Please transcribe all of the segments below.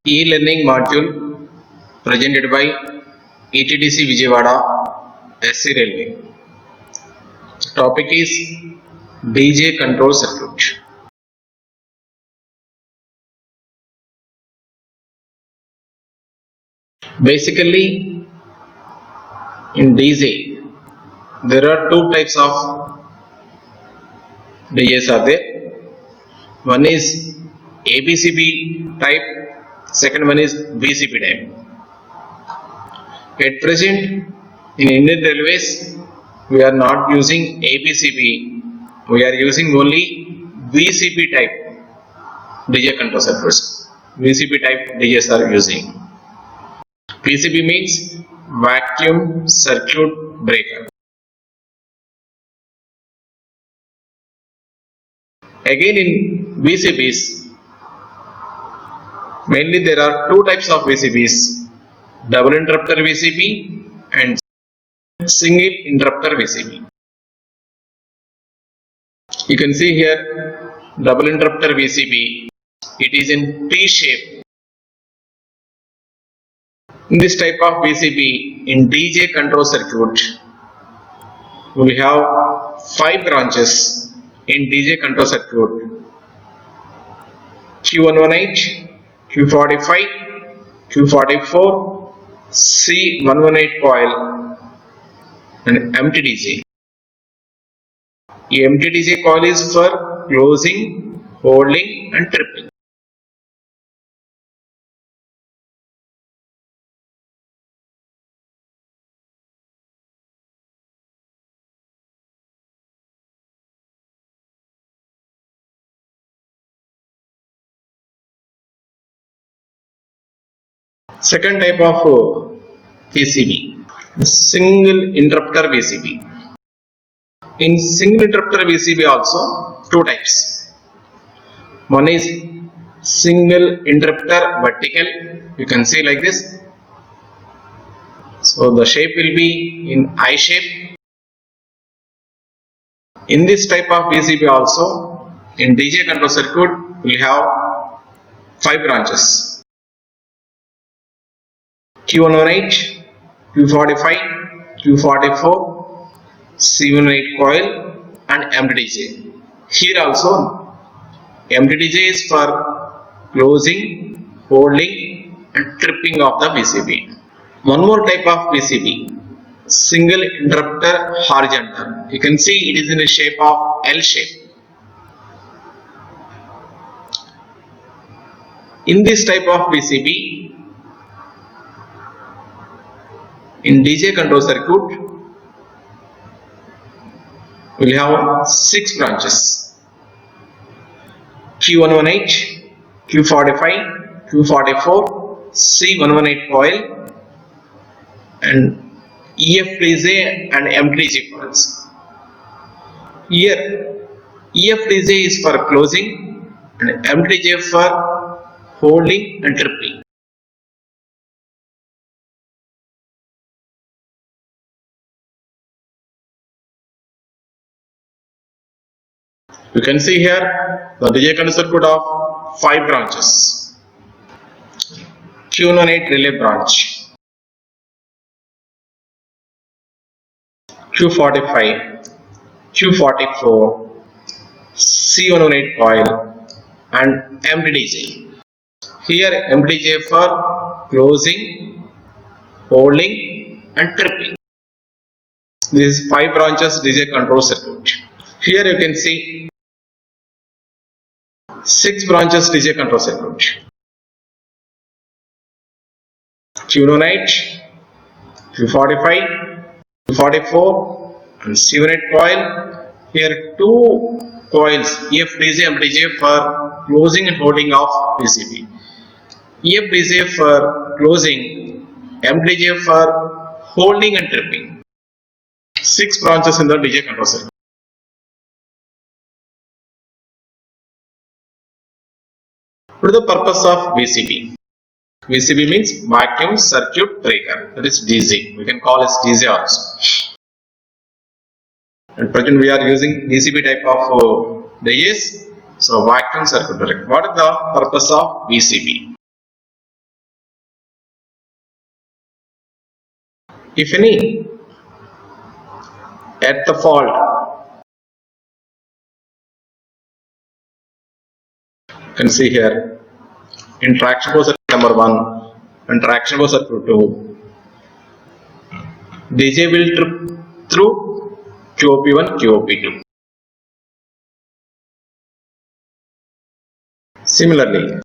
E-learning module presented by ETDC Vijayawada SC Railway. The topic is DJ control circuit. Basically, in DJ, there are two types of DJs are there. One is ABCB type, second one is BCB type. At present, in Indian Railways, we are not using ABCB, we are using only VCB type DJ control circuits. VCB type DJs are using. VCB means vacuum circuit breaker. Again, in VCBs, mainly there are two types of VCBs, double interrupter VCB and single interrupter VCB. You can see here double interrupter VCB, it is in T shape. In this type of VCB, in DJ control circuit, we have 5 branches in DJ control circuit: Q118, Q45, Q44, C118 coil and empty DJ. The empty DJ coil is for closing, holding and tripping. Second type of VCB, single interrupter VCB. In single interrupter VCB also two types. One is single interrupter vertical, you can see like this. So the shape will be in I shape. In this type of VCB also, in DJ control circuit, we have 5 branches: Q118, Q45, Q44, C18 coil and empty DJ. Here also empty DJ is for closing, holding and tripping of the VCB. One more type of VCB, single interrupter horizontal. You can see it is in a shape of L shape. In this type of VCB, in DJ control circuit, we will have 6 branches: Q118, Q45, Q44, C118 coil and EF DJ and empty DJ coils. Here EF DJ is for closing and empty DJ for holding and tripping. You can see here the DJ control circuit of 5 branches: Q118 relay branch, Q45, Q44, C118 coil and empty DJ. Here empty DJ for closing, holding and tripping. This is 5 branches DJ control circuit. Here you can see 6 branches DJ control circuit: Q118, Q45, Q44 and C18 coil. Here 2 coils, EF DJ and DJ for closing and holding of PCB. EF DJ for closing, MDJ for holding and tripping. 6 branches in the DJ control circuit. What is the purpose of VCB? VCB means vacuum circuit breaker, that is DC. We can call it DC also. At present we are using VCB type of DJs, so vacuum circuit breaker. What is the purpose of VCB? If any at the fault, you can see here in traction power circuit number 1 and traction power circuit 2, DJ will trip through QOP1, QOP2. Similarly,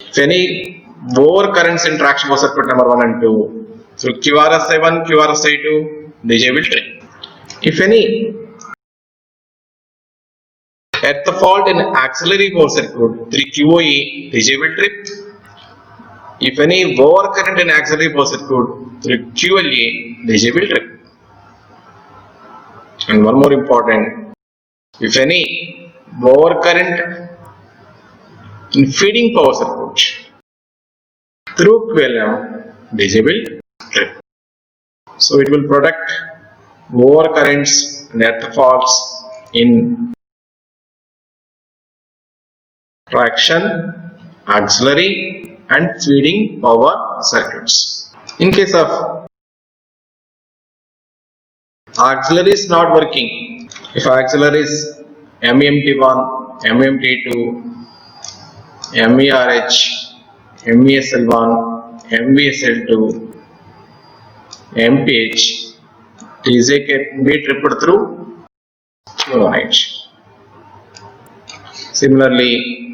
if any over currents in traction power circuit number 1 and 2 through QRSI1, QRSI2, DJ will trip. If any at the fault in auxiliary power circuit through QOE, DJ will trip. If any over current in auxiliary power circuit through QLA, DJ will trip. And one more important, if any over current in feeding power circuit through QLM, DJ will trip. So it will product over currents and earth faults in traction, auxiliary and feeding power circuits. In case of auxiliary is not working, if auxiliary is MEMT1, MEMT2, MERH, MESL1, MESL2, MPH, DJ can be tripped through QOH. Similarly,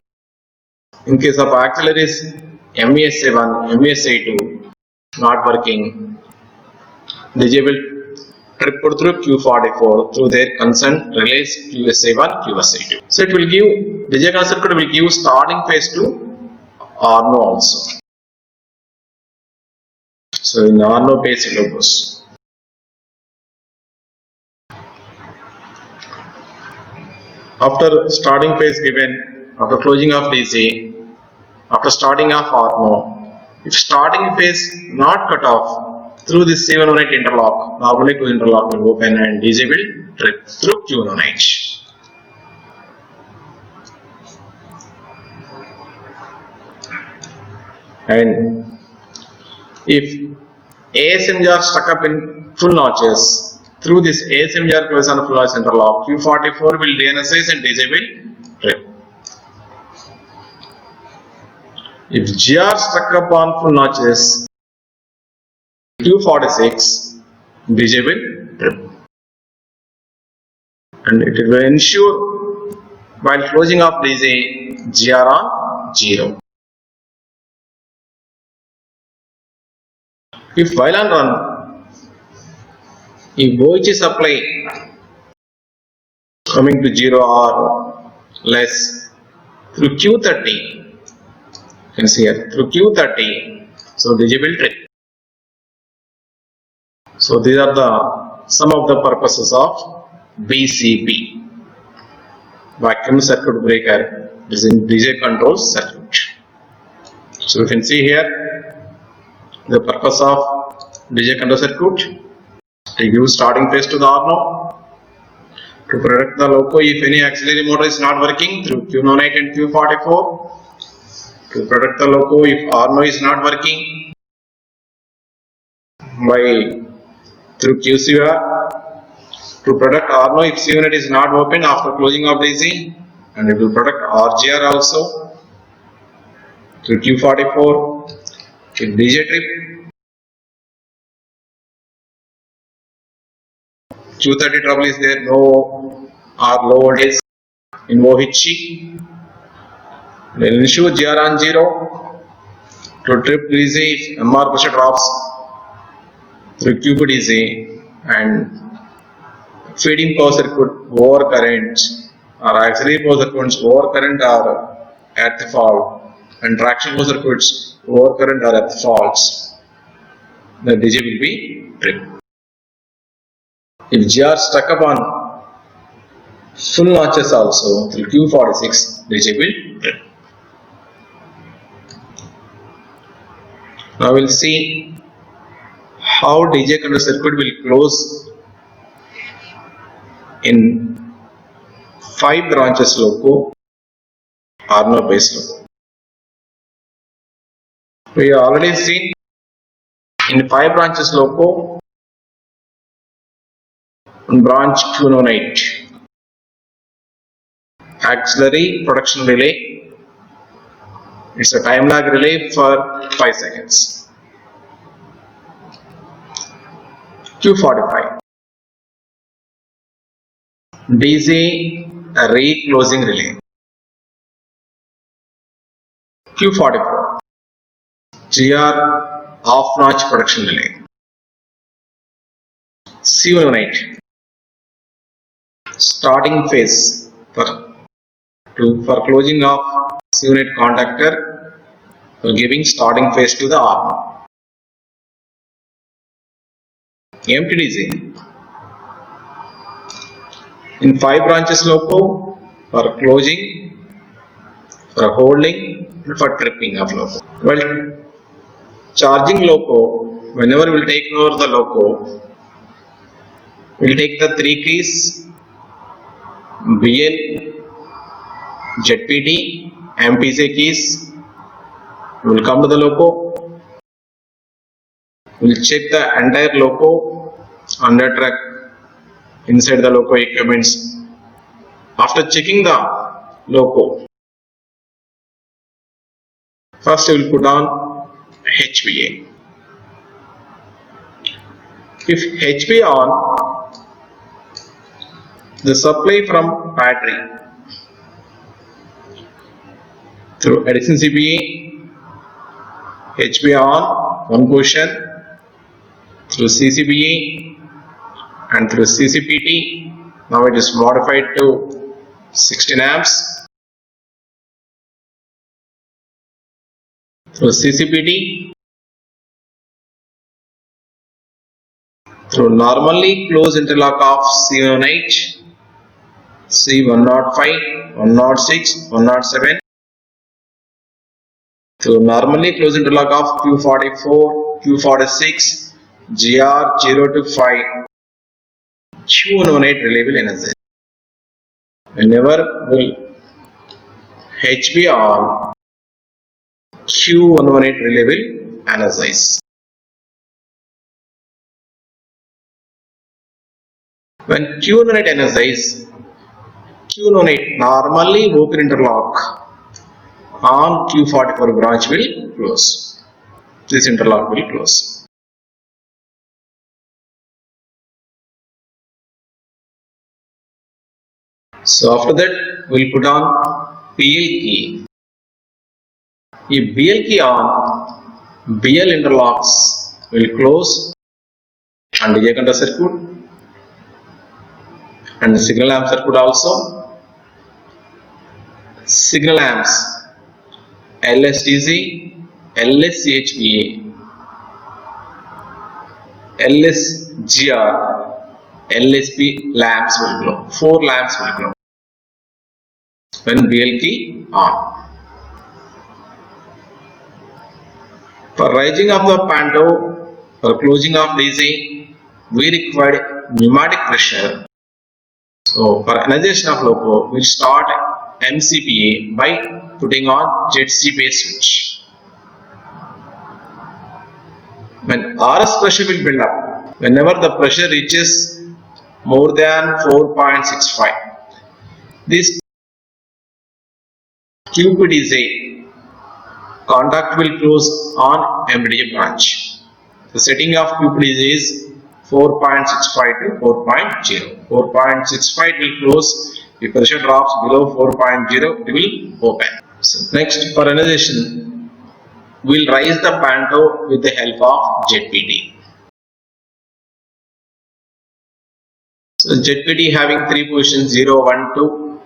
in case of auxiliaries MESA1, MESA2 not working, DJ will trip through Q44 through their concerned relays QSA1, QSA2. So it will give, DJ control circuit will give starting phase to Arno also. So in Arno phase it goes. After starting phase given, after closing of DC, after starting of Arno, if starting phase not cut off through this C118 interlock, normally two interlock will open and DJ will trip through Q1H. And if ASM jar stuck up in full notches, through this ASM jar close on full notch interlock, Q44 will de-energize and DJ will trip. If GR stuck up on full notches, Q46, DJ will trip. And it will ensure while closing of DJ, GR on 0. If while on run, if OHE supply coming to 0 or less through Q30, you can see here through Q30, so DJ will trip. So these are the some of the purposes of BCB, vacuum circuit breaker. This is DJ control circuit. So you can see here the purpose of DJ control circuit: to give starting phase to the Arno, to protect the loco if any auxiliary motor is not working through Q08 and Q44, to protect the loco if Arno is not working by through QCR, to protect Arno if C unit is not open after closing of DC, and it will protect RGR also through Q44 with DJ trip. Q30 trouble is there, no or low voltage in OHE. Then ensure GR on 0 to trip DC if MR pressure drops through QPDC, and feeding power circuit over current or auxiliary power circuits over current are at the fault, and traction power circuits over current are at the faults, the DJ will be tripped. If GR stuck upon full notches also through Q46, DJ will trip. Now we'll see how DJ control circuit will close in 5 branches loco, Arno base loco. We have already seen In 5 branches loco, branch Q08, auxiliary production relay. It's a time lag relay for 5 seconds. Q45, DC re-closing relay. Q44, GR off-notch production relay. C108, starting phase for closing of C108 contactor for giving starting phase to the arm. MTDC in 5 branches loco for closing, for holding, and for tripping of loco. Well, charging loco, whenever we'll take over the loco, we'll take the 3 keys BL, ZPT, MPC keys. We'll come to the loco. We'll check the entire loco under track inside the loco equipments. After checking the loco, first we will put on HVA. If HVA on, the supply from battery through addition CPA, HVA on one portion, through CCBA and through CCPT. Now it is modified to 16 amps. Through CCPT, through normally closed interlock of C108, C105, 106, 107. Through normally closed interlock of Q44, Q46, GR0 to 5, Q108 relay will energize. Whenever will HV on, Q118 relay will energize. When Q118 energize, Q118 normally open interlock on Q44 branch will close. This interlock will close. So after that, we'll put on PL key. If BL key on, BL interlocks will close and DJ control circuit and signal amp circuit also. Signal amps LSDC, LSCHVA, LSGR, LSP lamps will glow. 4 lamps will glow when BL key on. For rising of the panto, for closing of DC, we require pneumatic pressure. So for energization of loco, we start MCPA by putting on ZCPA switch. When RS pressure will build up, whenever the pressure reaches more than 4.65, this QPDC contact will close on MTDJ branch. The setting of QPDC is 4.65 to 4.0. 4.65 will close. If pressure drops below 4.0, it will open. So next, for energization, we will raise the panto with the help of ZPT. So ZPT having 3 positions 0, 1, 2.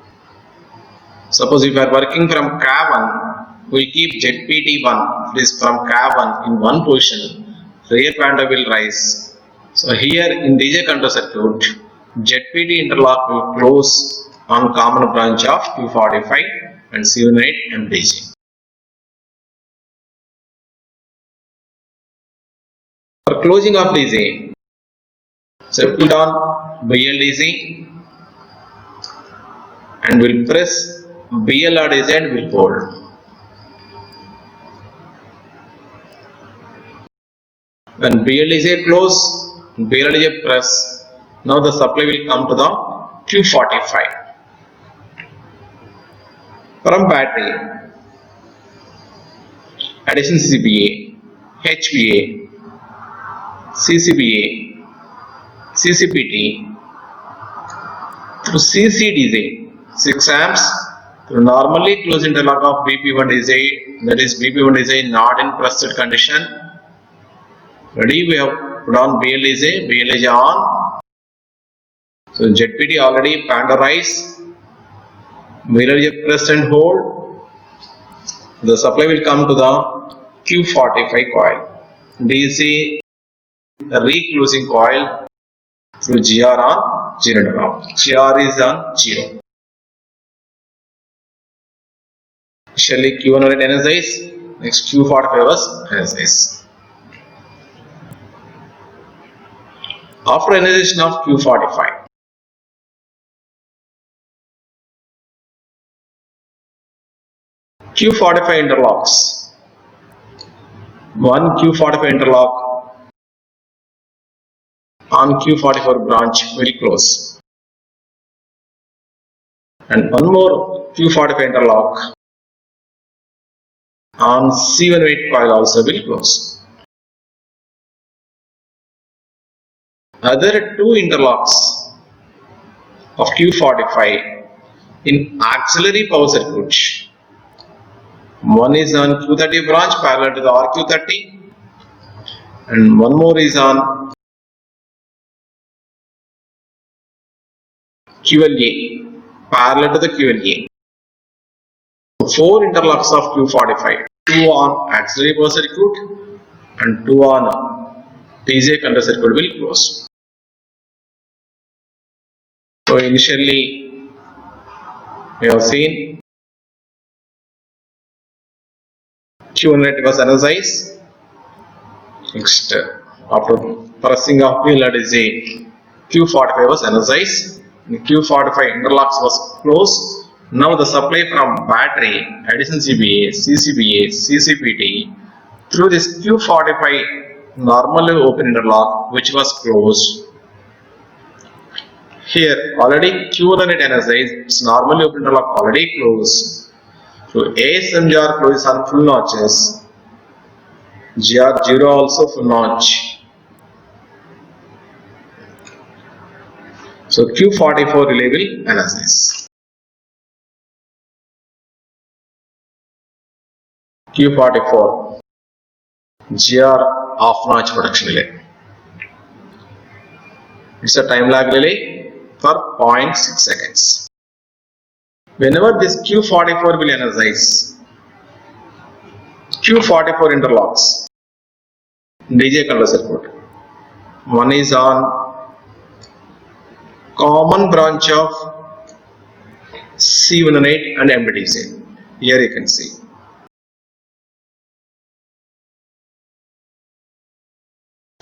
Suppose if we are working from CAV1, we keep ZPT1, it is from CAV1 in one position, rear panto will rise. So here in DJ control circuit, ZPT interlock will close on common branch of Q45 and C108 MTDJ. For closing of DC, so put on BLDC and will press BLRDC and will hold. When BL is a close, BL is a press. Now the supply will come to the Q45. From battery, addition CCBA, HBA, CCBA, CCPT through CCDZ 6 amps through normally closed interlock of BP1 DC, that is BP1 DC not in pressed condition. Ready, we have put on BL is on. So ZPT already panderized. BL is press and hold. The supply will come to the Q45 coil. DC reclosing coil through GR on 0 interlock. GR is on 0. Initially Q1 was energized, next Q45 was energized. After energization of Q45, Q45 interlocks. One Q45 interlock on Q44 branch will close. And one more Q45 interlock on C18 coil also will close. Other two interlocks of Q45 in auxiliary power circuit. One is on Q30 branch parallel to the RQ30 and one more is on QLA parallel to the QLA. 4 interlocks of Q45, 2 on auxiliary power circuit and 2 on TJ control circuit will close. So initially we have seen Q1 was energized. Next, after pressing of BL Q45 was energized. The Q45 interlocks was closed. Now the supply from battery, addition CBA, CCBA, CCPT through this Q45 normally open interlock which was closed. Here already Q1 energized, its normally open interlock already closed. So ASMGR closes on full notches, GR0 also full notch. So Q44 relay will energize. Q44 GR half notch production relay. It's a time lag relay for 0.6 seconds. Whenever this Q44 will energize, Q44 interlocks DJ control circuit. One is on common branch of C18 and MDDC. Here you can see.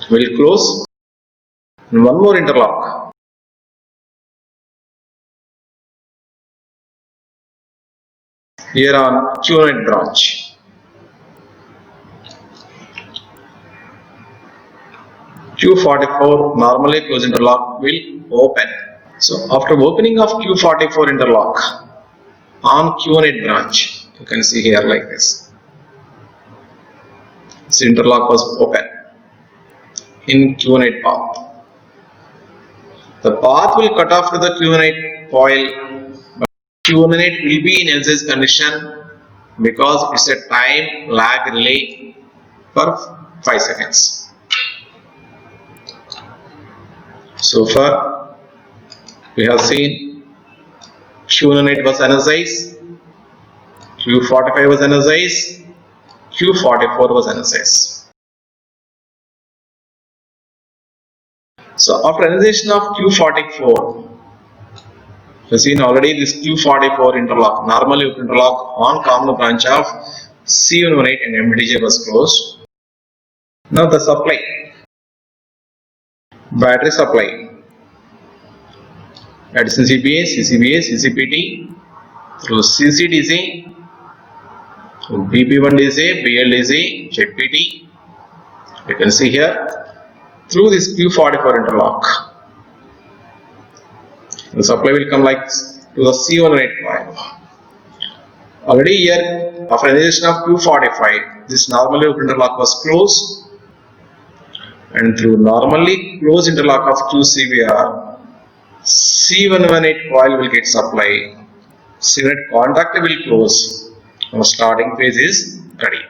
Will close. And one more interlock. Here on Q1 branch. Q44 normally closed interlock will open. So after opening of Q44 interlock on Q18 branch, you can see here like this. This interlock was open in Q18 path. The path will cut off to the Q18 coil, but Q18 will be in energized condition because it's a time lag relay for 5 seconds. So far we have seen Q18 was energized, Q45 was energized, Q44 was energized. So after energization of Q44, you have seen already this Q44 interlock, normally interlock on common branch of C18 and MDJ was closed. Now the supply, battery supply, addition CBA, CCBA, CCPT through CCDC, through BP1 DC, BL DC, ZPT You can see here through this Q44 interlock, the supply will come like to the C18 coil. Already here, after initiation of Q45, this normally open interlock was closed, and through normally closed interlock of QCVR, C118 coil will get supply. C118 contactor will close. Our starting phase is ready.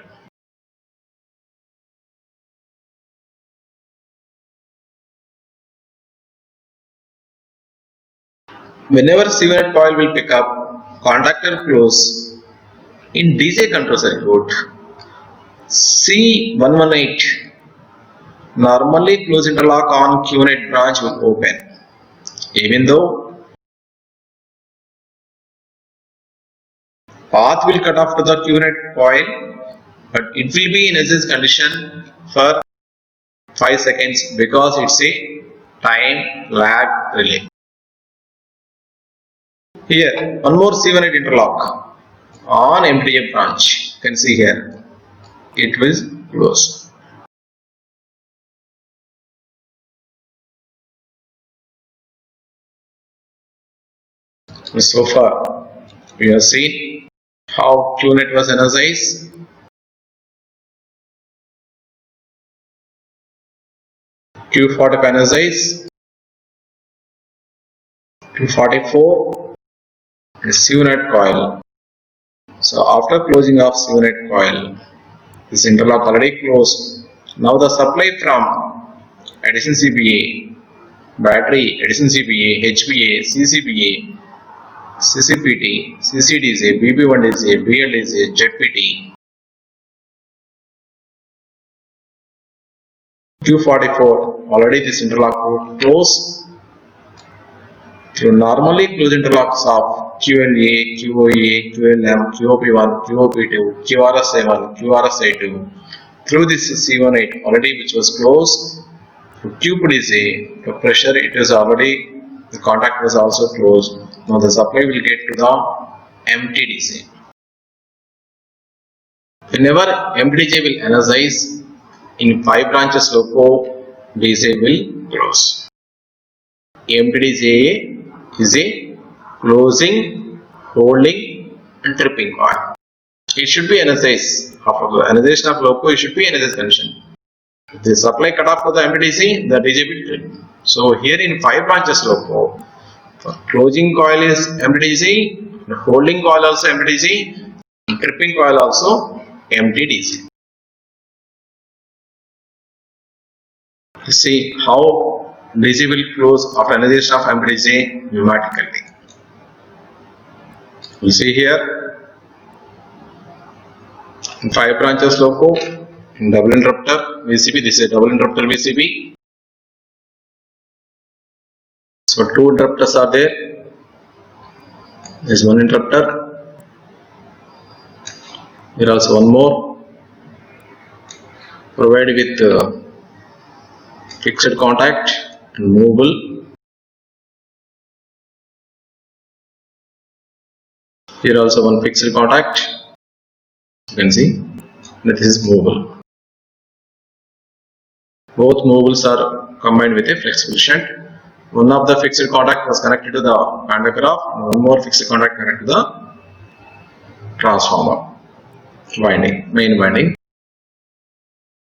Whenever C118 coil will pick up, contactor close. In DC control circuit, C118 normally close interlock on Q18 branch will open. Even though path will cut off to the Q18 coil, but it will be in SS condition for 5 seconds because it's a time lag relay. Here, one more C18 interlock on MTJ branch. You can see here, it will close. So far, we have seen how QNet was energized. Q40 energized, Q44 and C118 coil. So after closing of C118 coil, this interlock already closed. Now the supply from addition CBA, battery, addition CBA, HBA, CCBA, CCPT, CCDC, BP1DC, BLDC, ZPT, Q44, already this interlock will close through normally closed interlocks of QLA, QOA, QLM, QOP1, QOP2, QRS7, QRS82. Through this C18 already which was closed, to QPDC, the pressure it is already, the contact was also closed. Now the supply will get to the MTDC. Whenever MTDC will energize in 5 branches loco, DC will close. MTDC is a closing, holding and tripping coil. It should be energized. After the energization of loco, it should be energized condition. If the supply cut off to the MTDC, the DJ will trip. So here in 5 branches loco, for closing coil is MTDC, holding coil also MTDC, tripping coil also MTDC. See how DC will close after energization of MTDC pneumatically. You see here in 5 branches loco, double interrupter VCB, this is a double interrupter VCB. So 2 interrupters are there. There is 1 interrupter. Here also one more. Provided with fixed contact and movable. Here also one fixed contact. You can see that this is movable. Both movables are combined with a flexible shunt. One of the fixed contact was connected to the pantograph, and one more fixed contact connected to the transformer winding, main winding.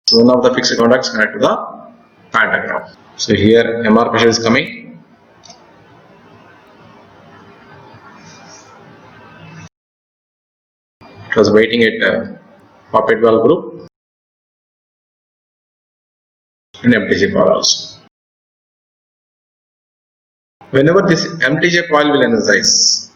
So one of the fixed contacts connected to the pantograph. So here MR pressure is coming. It was waiting at puppet valve group and MTJ coil also. Whenever this MTJ coil will energize,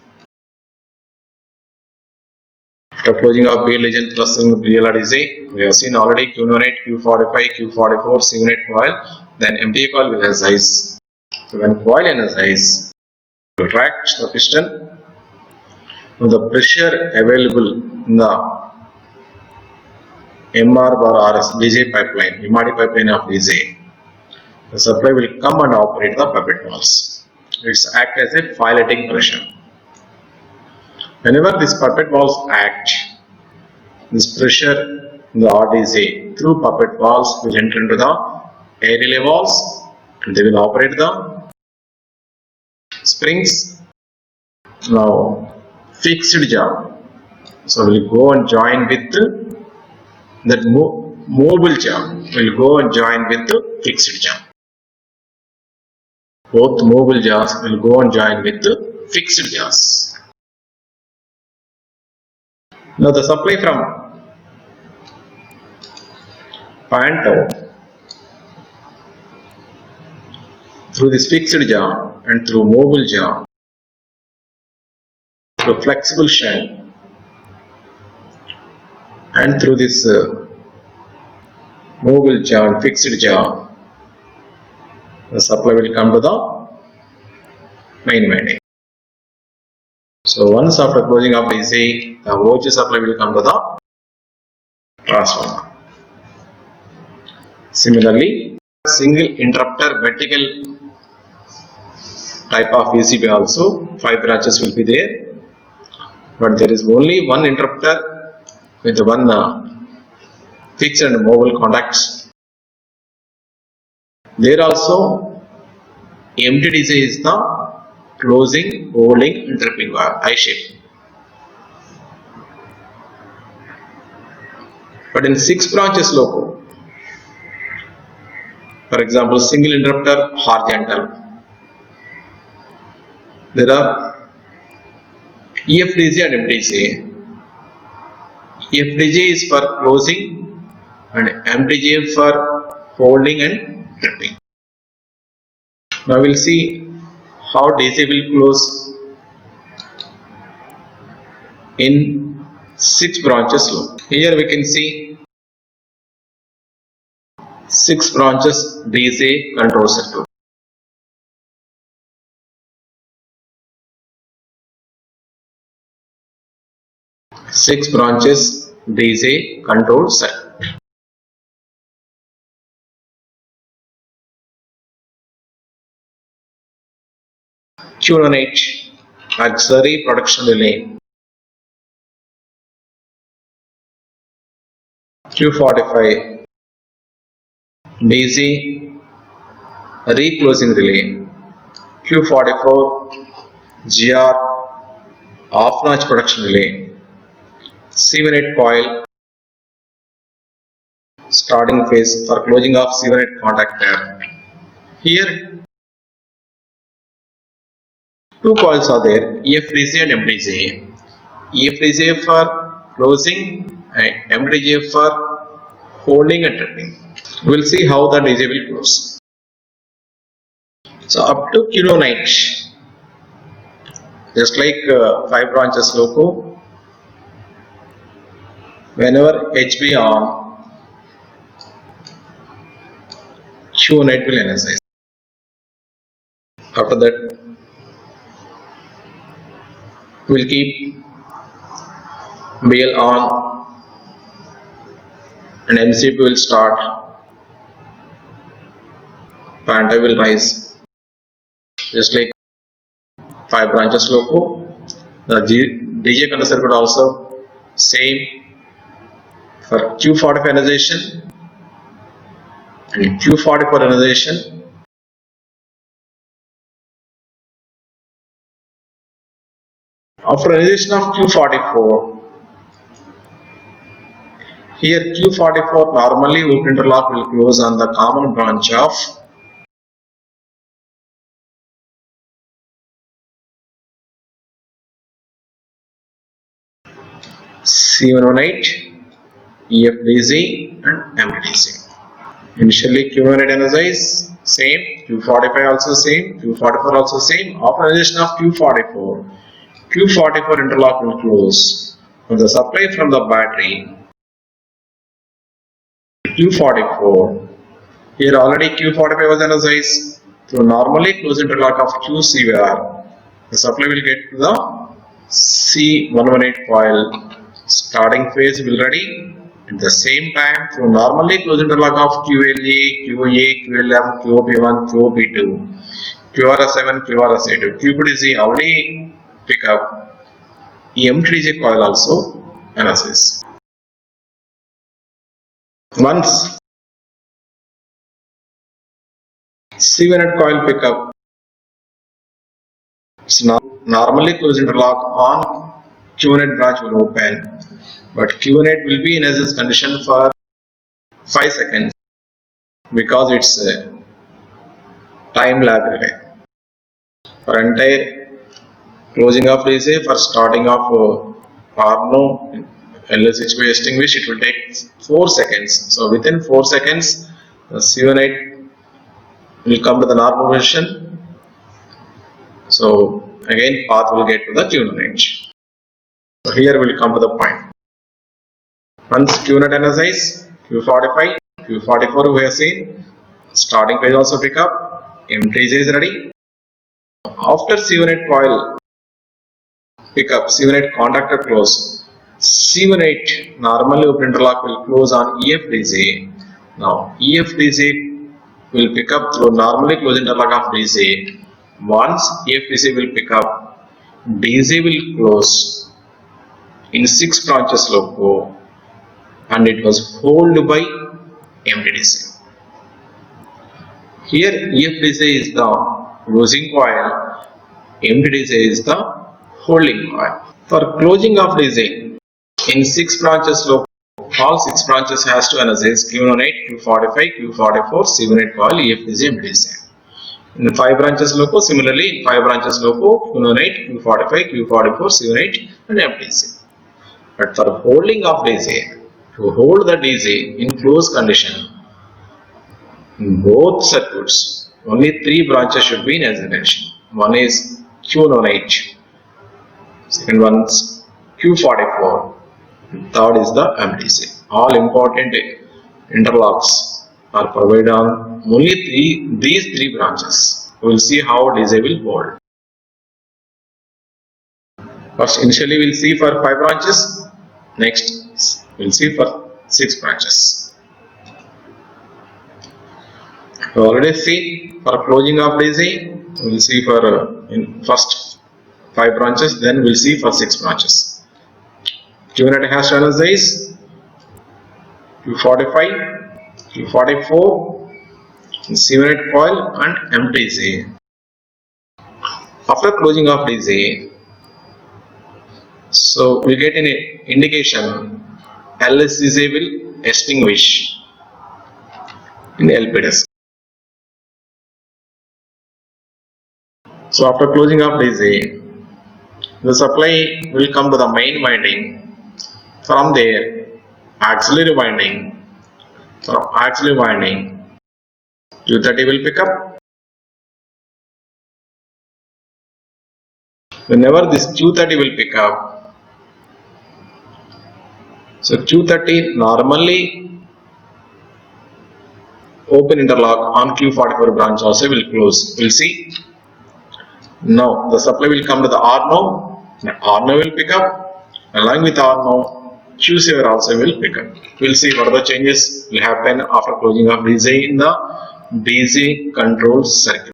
after closing of BL agent plus BLRDC, we have seen already Q18, Q45, Q44, C18 coil, then MTJ coil will energize. So when coil energize, retract the piston. Now the pressure available in the MR bar RS DJ pipeline, MRD pipeline of DJ, the supply will come and operate the puppet valves. It's act as a fileting pressure. Whenever these puppet valves act, this pressure the RDC through puppet valves will enter into the air relay valves and they will operate the springs. Now fixed jaw. So we'll go and join with that mobile jaw. We'll go and join with the fixed jaw. Both mobile jaws will go and join with the fixed jaws. Now the supply from Panto through this fixed jaw and through mobile jaw through flexible shunt and through this mobile jaw and fixed jaw, the supply will come to the main winding. So once after closing of DC, the voltage supply will come to the transformer. Similarly, single interrupter vertical type of PCB also 5 branches will be there, but there is only one interrupter with one fixed and mobile contacts. There also MTDC is the closing, holding and tripping wire, I shape. But in 6 branches loco, for example, single interrupter horizontal, there are EFDC and MTDC. EFDC is for closing and MTDC for holding and tripping. Now we will see how DC will close in 6 branches low. Here we can see 6 branches DC control circuit. Six branches DC control circuit. Q1H auxiliary production relay. Q45 DC reclosing relay. Q44 GR off notch production relay. C18 coil starting phase for closing of C18 contactor. Here 2 coils are there, EFDC and MTDC. EFDC for closing and MTDC for holding and tripping. We will see how the DC will close. So up to Q9, just like 5 branches loco, whenever HB on, Q9 will energize. After that, we will keep BL on and MCP will start. Panther will rise. Just like 5 branches loco, the DJ control circuit also same for Q45 energization and Q44 energization. After energization of Q44, here Q44 normally open interlock will close on the common branch of C118, EFDC and MTDC. Initially Q118 energize, same, Q45 also same, Q44 also same. After energization of Q44, Q44 interlock will close. When the supply from the battery Q44, here already Q45 was energized. So normally close interlock of QCVR, the supply will get to the C118 coil. Starting phase will ready. At the same time, through normally close interlock of QLA, QA, QLM, QOP1, QOP2, QRS7, QRS8, QPDC already pick up. MTDC coil also analysis. Once C1 coil pickup, it's normally closed interlock on Q1 branch will open, but Q1 will be in as condition for 5 seconds because it's a time lag relay. For entire closing of relay, for starting of Arno LSHB extinguish, it will take 4 seconds. So within 4 seconds, the C1 will come to the normal position. So again path will get to the Q1 range. So here we will come to the point. Once Q0 energize, Q45, Q44 we have seen, starting page also pick up, MTJ is ready. After C18 coil pick up, C18 contactor close, C18 normally open interlock will close on EFDJ. Now EFDJ will pick up through normally closed interlock of DJ. Once EFDJ will pick up, DJ will close in 6 branches loco and it was held by MTDC. Here EFDC is the closing coil, MTDC is the holding coil. For closing of DC in 6 branches loco, all 6 branches has to energize Q18, Q45, Q44, C18 coil, EFDC, MTDC. In 5 branches loco, similarly in 5 branches loco, Q18, Q45, Q44, C18 and MTDC. But for holding of DC, to hold the DC in closed condition, in both circuits, only 3 branches should be in excitation. One is Q18, second one is Q44, third is the MTC. All important interlocks are provided on only these 3 branches. We will see how DC will hold. First, initially we will see for 5 branches, next we will see for 6 branches. We already see for closing of DC, we will see for in first 5 branches, then we will see for 6 branches. Q1 has to energize Q45, Q44, C18 coil and MTC. After closing of DC, so we get an indication LSCJ will extinguish in LPDS. So after closing of DC, the supply will come to the main winding. From there, auxiliary winding. From auxiliary winding, Q30 will pick up. Whenever this Q30 will pick up, so Q30 normally open interlock on Q44 branch also will close. We'll see. Now the supply will come to the R now will pick up. Along with R now, Q7 also will pick up. We'll see what are the changes will happen after closing of DC in the DC control circuit.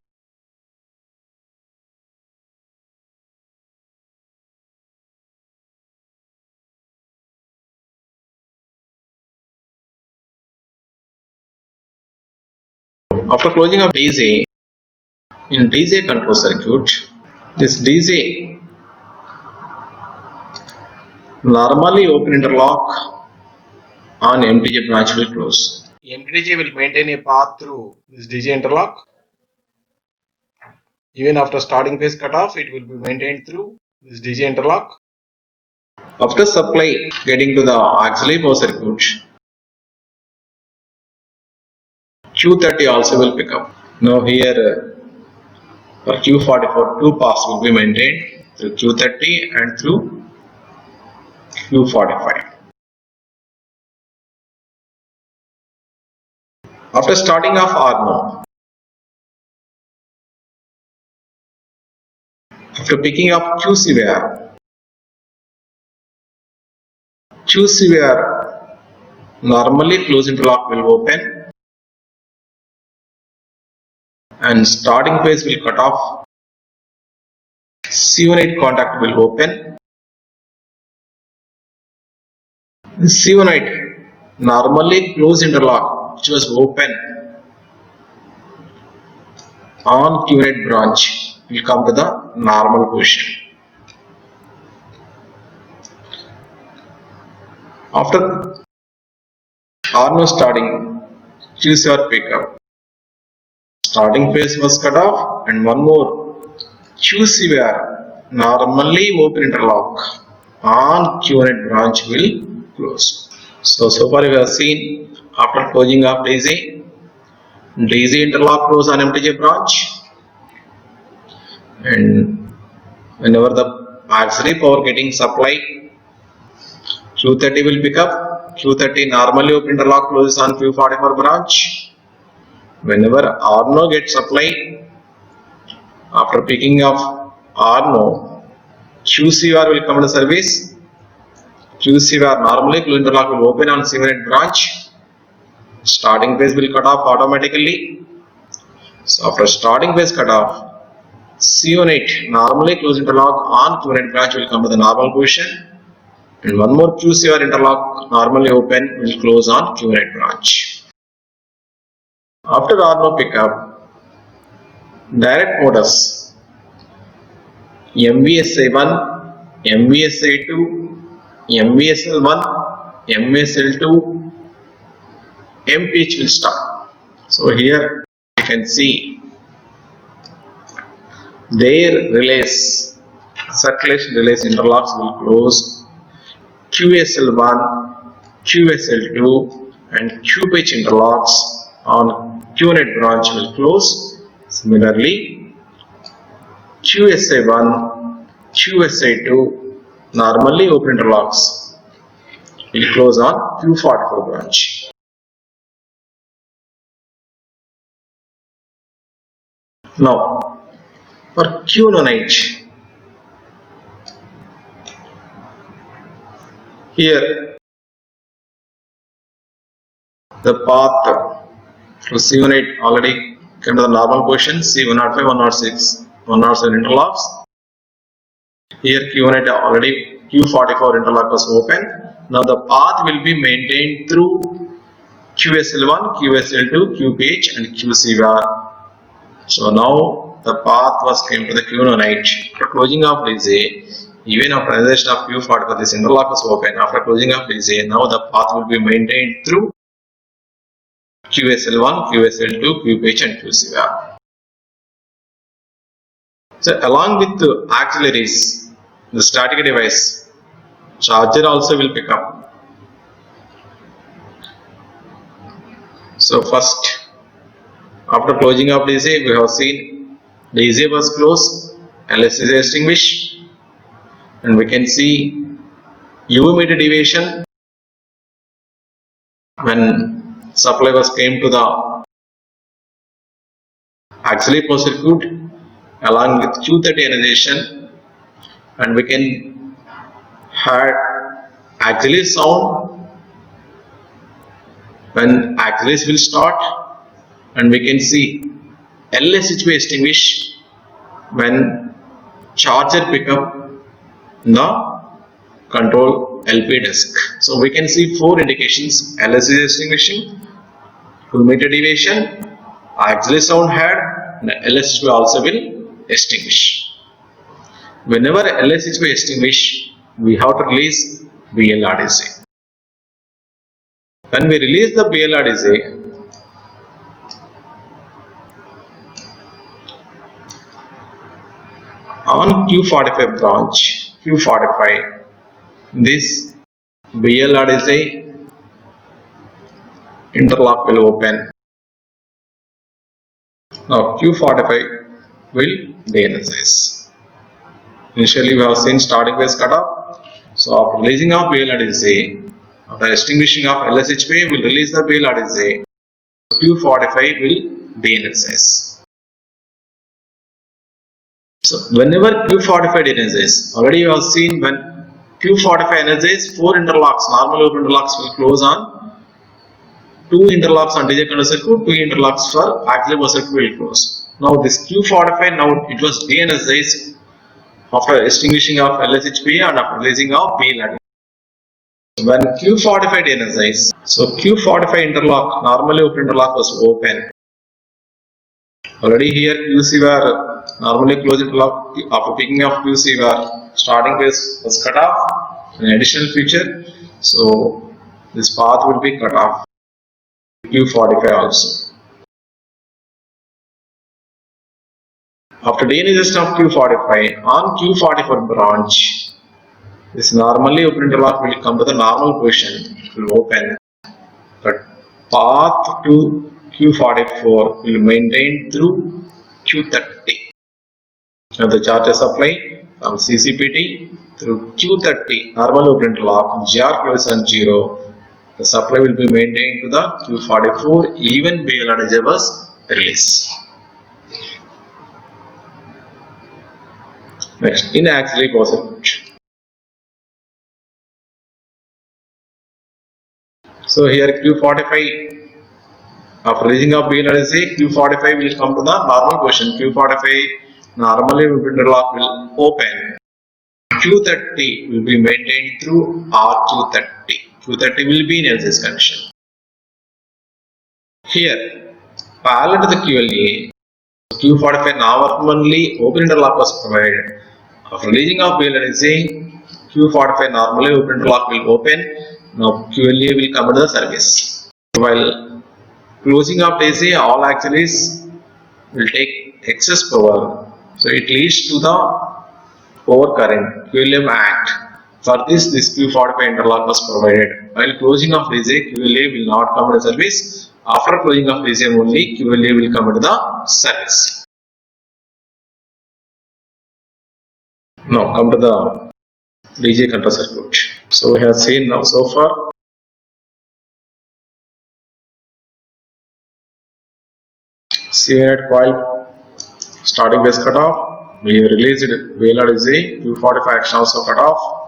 After closing of DC, in DC control circuit, this DC normally open interlock on MTJ branch will close. MTJ will maintain a path through this DC interlock. Even after starting phase cutoff, it will be maintained through this DC interlock. After supply getting to the auxiliary power circuit, Q30 also will pick up. Now here for Q44, 2 paths will be maintained through Q30 and through Q45. After starting off Arno, after picking up QCVR normally closed interlock will open and starting phase will cut off. C18 contact will open. C18 normally closed interlock which was open on Q8 branch will come to the normal position. After Arno starting, choose your pickup. Starting phase was cut off and one more QCVR normally open interlock on Q8 branch will close. So far we have seen after closing of DC interlock close on MTJ branch, and whenever the auxiliary power getting supply, Q30 will pick up. Q30 normally open interlock closes on Q44 branch. Whenever Arno gets supply, after picking of Arno, QCVR will come to service. QCVR normally closed interlock will open on C8 branch. Starting phase will cut off automatically. So after starting phase cut off, C18 normally closed interlock on Q8 branch will come to the normal position, and one more QCVR interlock normally open will close on Q8 branch. After Arno pickup, direct motors MVSI1, MVSI2, MVSL1, MVSL2, MPH will start. So here you can see their relays, circulation relays interlocks will close. QSL1, QSL2 and QPH interlocks on QNet branch will close. Similarly, QSA1, QSA2 normally open interlocks will close on Q44 branch. Now, for Q9H, here the path to C18 already came to the normal position. C105, 106, 107 interlocks. Here Q18 already Q44 interlock was open. Now the path will be maintained through QSL1, QSL2, QPH and QCVR. So now the path was came to the Q9H. After closing of DC, even after realization of Q44, this interlock was open. After closing of DC, now the path will be maintained through QSL1, QSL2, QPH and QCVR. So along with the auxiliaries, the static device, charger also will pick up. So first, after closing of DC, we have seen DC was closed, LS is extinguished, and we can see UV meter deviation when supply was came to the auxiliary power circuit along with Q30 ionization, and we can have auxiliary sound when auxiliaries will start, and we can see LSH will extinguish when charger pick up the control LP disk. So we can see four indications: LS is extinguishing, UV meter deviation, auxiliary sound head, and LSH also will extinguish. Whenever LSH will extinguish, we have to release BLRDC. When we release the BLRDC, on Q45 branch, Q45, this BLRDC interlock will open. Now Q45 will de-energize. Initially we have seen starting phase cutoff. So after releasing of BLRDC, after extinguishing of LSHP, we will release the BLRDC. Q45 will de-energize. So whenever Q45 energizes, already you have seen when Q45 energizes, 4 interlocks, normal open interlocks will close on, 2 interlocks on DJ control circuit, 2 interlocks for auxiliary power circuit will close. Now this Q45, now it was de-energized after extinguishing of LSHP and after releasing of BLRDC. when Q45 de-energized, so Q45 interlock, normally open interlock was open. Already here QC were normally closed interlock. After picking up QC were starting phase was cut off. An additional feature, so this path will be cut off. Q45 also. After de-energization of Q45, on Q44 branch, this normally open interlock will come to the normal position, it will open, but path to Q44 will maintain through Q30. Now the charge supply from CCPT through Q30, normal open interlock, GR close on 0, the supply will be maintained to the Q44 even BLRDJ was released. Next, in auxiliary power circuit. So here Q45, after releasing of BLRDJ, Q45 will come to the normal position. Q45 normally interlock will open. Q30 will be maintained through RQ30. Q30 will be in energized condition. Here, parallel to the QLA, Q45 normally open interlock was provided. After releasing of BLRDJ, Q45 normally open interlock will open. Now QLA will come into the service. While closing of DC, all auxiliaries will take excess power. So it leads to the overcurrent, QLM Act. For this Q45 interlock was provided. While closing of DC, QLA will not come into service. After closing of DC only, QLA will come into the service. Now come to the DJ control circuit. So we have seen now so far C1 coil starting base cut off. We released BLRDJ, Q45 action also cut off.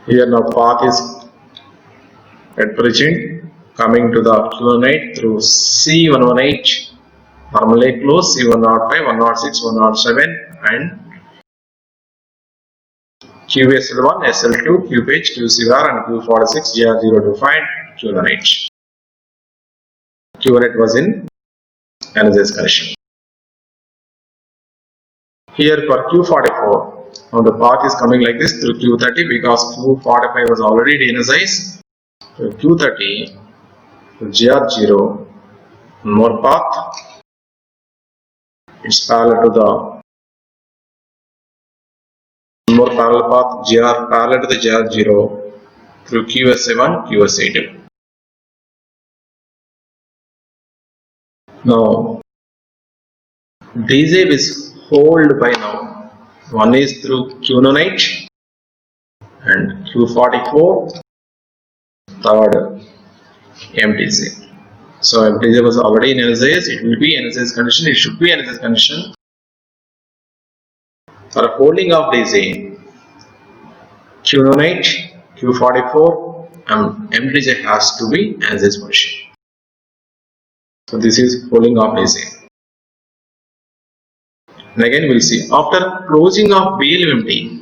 Here now path is at present coming to the Q18 through C11H, normally close C105, 106, 107 and QSL1, SL2, QPH, QCR and Q46, GR0 defined, Q1H. Q18 was in energized condition. Here for Q44, now the path is coming like this through Q30 because Q45 was already de-energized. So Q30 to GR0, more path, it's parallel to the more parallel path, GR parallel to the GR0 through QS7, QS8. Now, DJ is hold by now. One is through Q9H and Q44, third MTC. So MTC was already in energized, it will be energized condition, it should be energized condition. For holding of DJ, Q9H, Q44 and MTC has to be energized position. So this is holding of DC. And again we'll see after closing of BLMT,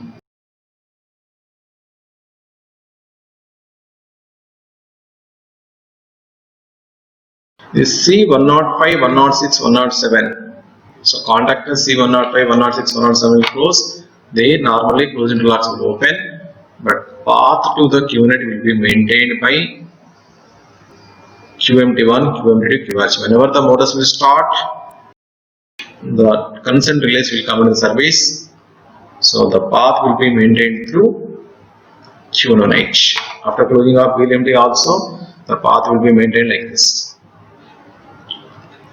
this C105, 106, 107. So contactors C105, 106, 107 will close. They normally close interlocks will open, but path to the QNet will be maintained by QMT1, QMT2, QRH. Whenever the motors will start, the consent relays will come into service. So the path will be maintained through Q1H. After closing of BLMT also, the path will be maintained like this.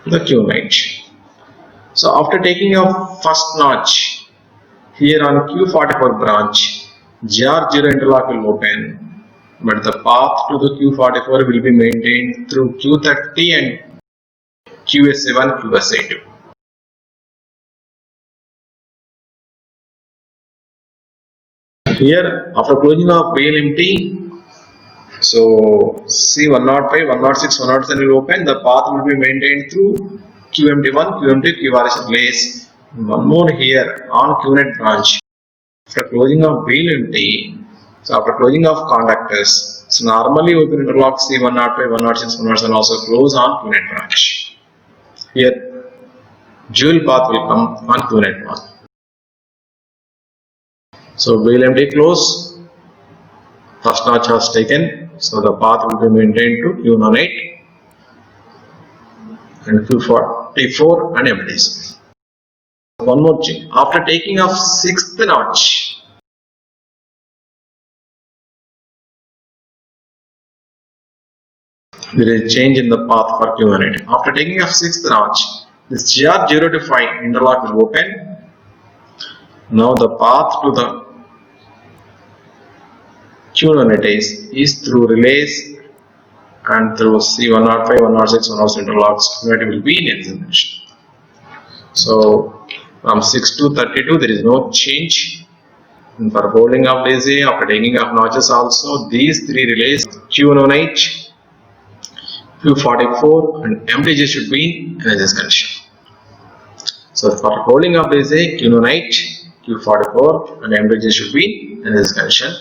The Q1H. So after taking a first notch, here on Q44 branch, GR0 interlock will open. But the path to the Q44 will be maintained through Q30 and QS7, QS8. Here, after closing of BLMT, so C105, 106, 107 will open, the path will be maintained through QMT1, QMT, QRH relays. One more here on QNet branch. After closing of wheel empty, so after closing of conductors, so normally we will interlock C105, 106, 107 also close on Q-net branch. Here, dual path will come on Q-net path. So wheel empty close, first notch was taken, so the path will be maintained to Q18 and Q44 and empties. One more thing, after taking of sixth notch, there is change in the path for Q18. After taking of sixth notch, this GR0 to 5 interlock will open. Now the path to the Q18 is through relays and through C105, 106, 107 interlocks. Q18 will be in examination. So from 6 to 32 there is no change. And for holding of DC, after taking of notches also, these three relays Q18, Q44 and MTJ should be in NHS condition. So for holding of DC, Q18, Q44 and MTJ should be in NHS condition.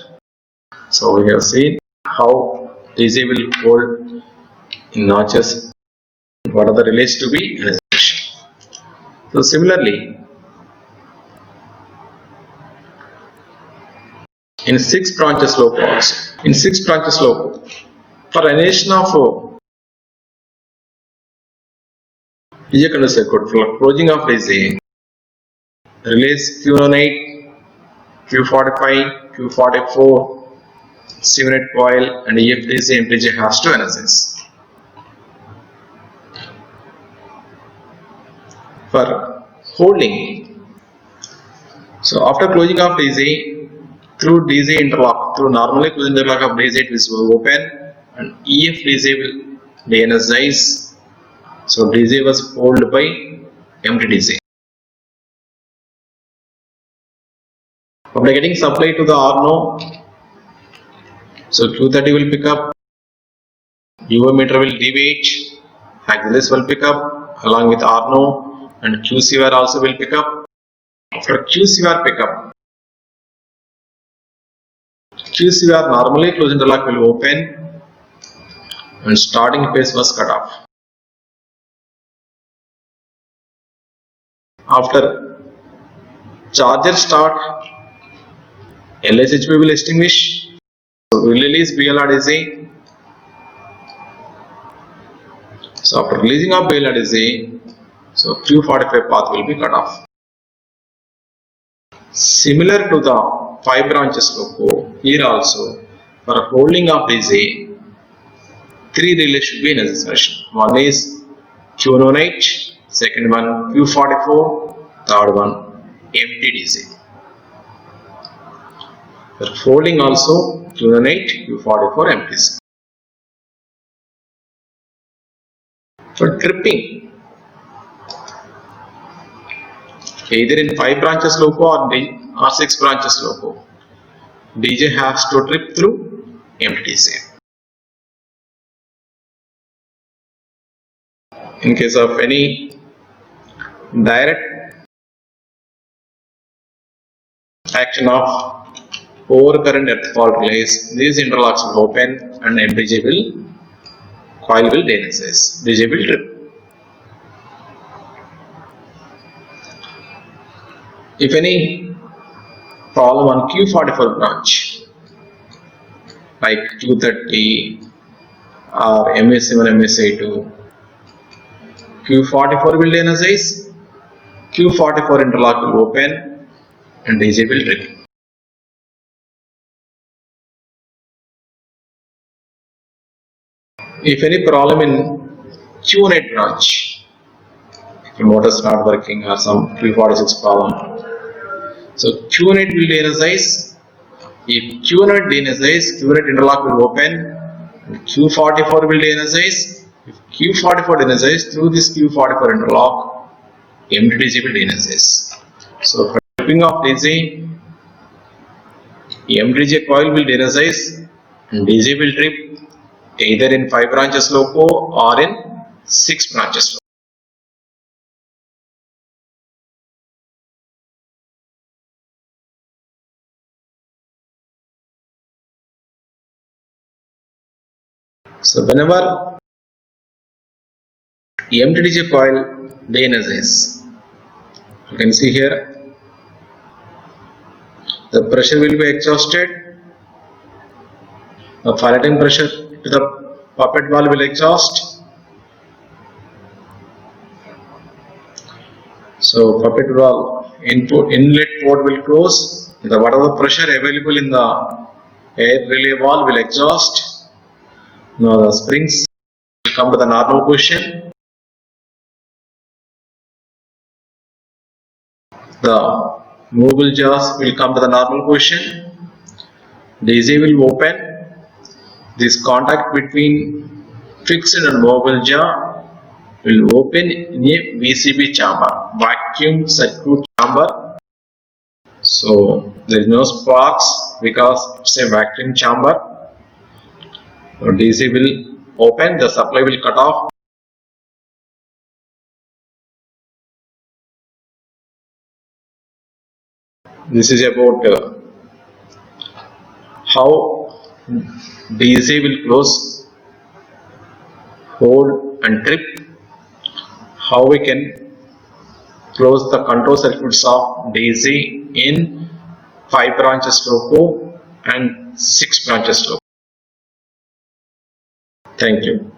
So we have seen how DC will hold in notches, what are the relays to be in NHS condition. So similarly, in 6 branches loco also, in 6 branches loco, for annihilation of DJ control circuit for closing of DC, relays Q18, Q45, Q44, C-unit coil and EFDC MTJ has to analyze. For holding, so after closing of DC, through DC interlock, through normally closing interlock of DC it will open and EFDC will de-energize. So DC was held by MTDC. After getting supply to the Arno, so Q30 will pick up, UO meter will deviate, Axilis will pick up along with Arno and QCR also will pick up. After QCR pick up, QCR normally closed interlock will open and starting phase was cut off. After charger start, LHHP will extinguish, so we will release BLRDC. So after releasing of BLRDC, so Q45 path will be cut off. Similar to the 5 branches loco, here also for holding of DC, 3 relays should be in exertion. One is Q18, second one Q44, third one MTDC. For holding also Q18, Q44, MTDC. For tripping, either in 5 branches loco or 6 branches loco, DJ has to trip through MTDC. In case of any direct action of overcurrent earth fault relays, these interlocks will open and MTJ coil will de-energize, DJ will trip. If any problem on Q44 branch like Q30 or MSC1, MSA2, Q44 will de-energize, Q44 interlock will open and DJ will trip. If any problem in Q-net branch, if the motor is not working or some Q46 problem, so Q-net will de-energize. If Q-net de-energize, Q-net interlock will open, and Q44 will de-energize. If Q44 de-energize, through this Q44 interlock, MTDC will de-energize. So for tripping of DC, MTJ coil will de-energize and DC will trip either in 5 branches loco or in 6 branches loco. So whenever MTDJ coil de-energizes, you can see here the pressure will be exhausted, the Fallotine pressure to the puppet valve will exhaust. So puppet valve inlet port will close, the whatever pressure available in the air relay valve will exhaust. Now the springs will come to the normal position. The movable jaws will come to the normal position. DC will open. This contact between fixed and movable jaw will open in a VCB chamber, vacuum circuit chamber. So there is no sparks because it's a vacuum chamber. So DC will open, the supply will cut off. This is about how DC will close, hold and trip, how we can close the control circuits of DC in 5 branches loco and 6 branches loco. Thank you.